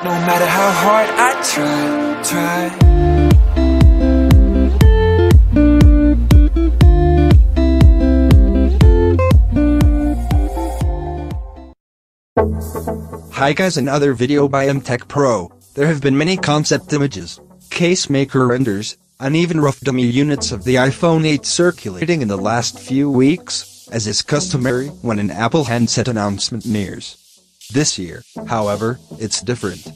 No matter how hard I try. Hi guys, another video by Tech Pro. There have been many concept images, case maker renders, and even rough dummy units of the iPhone 8 circulating in the last few weeks, as is customary when an Apple handset announcement nears. This year, however, it's different.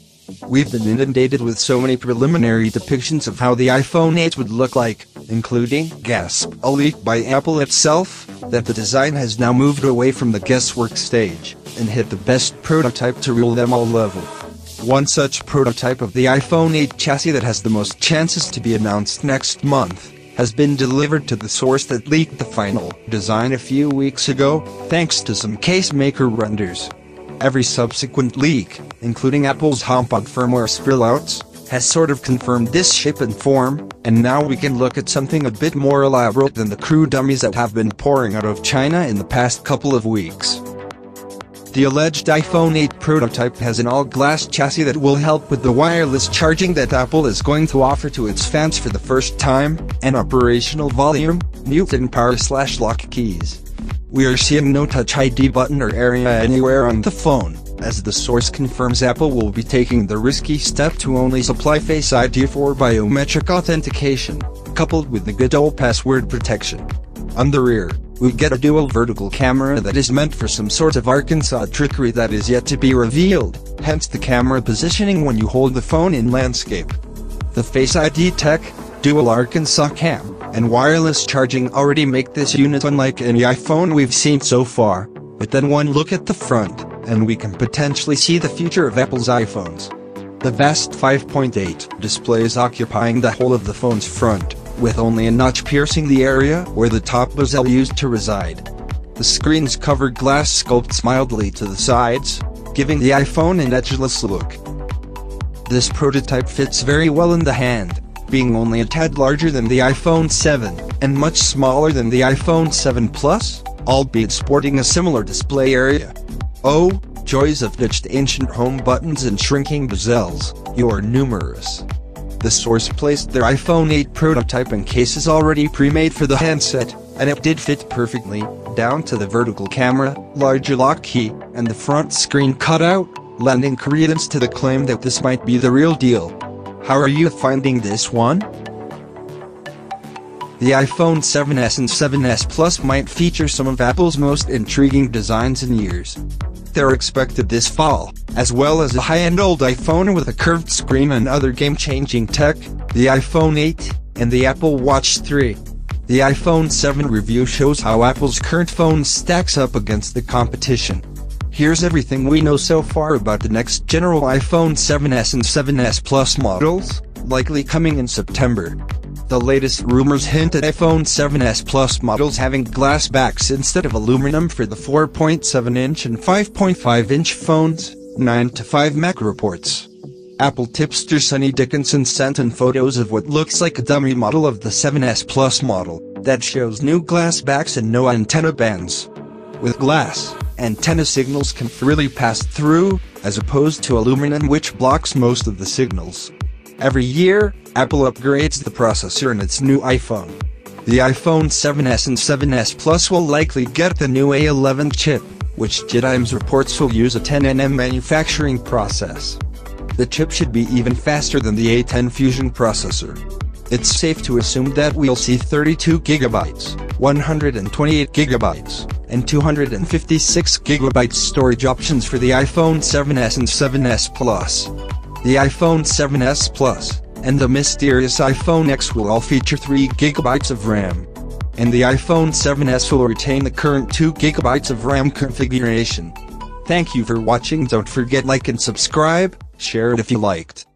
We've been inundated with so many preliminary depictions of how the iPhone 8 would look like, including, gasp, a leak by Apple itself, that the design has now moved away from the guesswork stage, and hit the best prototype to rule them all level. One such prototype of the iPhone 8 chassis that has the most chances to be announced next month, has been delivered to the source that leaked the final design a few weeks ago, thanks to some case maker renders. Every subsequent leak, including Apple's HomePod firmware spillouts, has sort of confirmed this shape and form, and now we can look at something a bit more elaborate than the crude dummies that have been pouring out of China in the past couple of weeks. The alleged iPhone 8 prototype has an all-glass chassis that will help with the wireless charging that Apple is going to offer to its fans for the first time, and operational volume, mute and power/lock keys. We are seeing no Touch ID button or area anywhere on the phone, as the source confirms Apple will be taking the risky step to only supply Face ID for biometric authentication, coupled with the good old password protection. On the rear, we get a dual vertical camera that is meant for some sort of Arkansas trickery that is yet to be revealed, hence the camera positioning when you hold the phone in landscape. The Face ID tech, dual Arkansas cam, and wireless charging already make this unit unlike any iPhone we've seen so far, but then one look at the front, and we can potentially see the future of Apple's iPhones. The vast 5.8 display is occupying the whole of the phone's front, with only a notch piercing the area where the top bezel used to reside. The screen's covered glass sculpts mildly to the sides, giving the iPhone an edgeless look. This prototype fits very well in the hand, being only a tad larger than the iPhone 7, and much smaller than the iPhone 7 Plus, albeit sporting a similar display area. Oh, joys of ditched ancient home buttons and shrinking bezels, you're numerous. The source placed their iPhone 8 prototype in cases already pre-made for the handset, and it did fit perfectly, down to the vertical camera, larger lock key, and the front screen cutout, lending credence to the claim that this might be the real deal. How are you finding this one? The iPhone 7s and 7s Plus might feature some of Apple's most intriguing designs in years. They're expected this fall, as well as a high-end old iPhone with a curved screen and other game-changing tech, the iPhone 8, and the Apple Watch 3. The iPhone 7 review shows how Apple's current phone stacks up against the competition. Here's everything we know so far about the next general iPhone 7s and 7s Plus models, likely coming in September. The latest rumors hint at iPhone 7s Plus models having glass backs instead of aluminum for the 4.7-inch and 5.5-inch phones, 9 to 5 Mac reports. Apple tipster Sonny Dickinson sent in photos of what looks like a dummy model of the 7s Plus model, that shows new glass backs and no antenna bands. With glass, antenna signals can freely pass through, as opposed to aluminum which blocks most of the signals. Every year, Apple upgrades the processor in its new iPhone. The iPhone 7s and 7s Plus will likely get the new A11 chip, which JediM's reports will use a 10nm manufacturing process. The chip should be even faster than the A10 Fusion processor. It's safe to assume that we'll see 32GB, 128GB, and 256GB storage options for the iPhone 7s and 7s Plus. The iPhone 7s Plus, and the mysterious iPhone X will all feature 3GB of RAM. And the iPhone 7s will retain the current 2GB of RAM configuration. Thank you for watching. Don't forget like and subscribe, share it if you liked.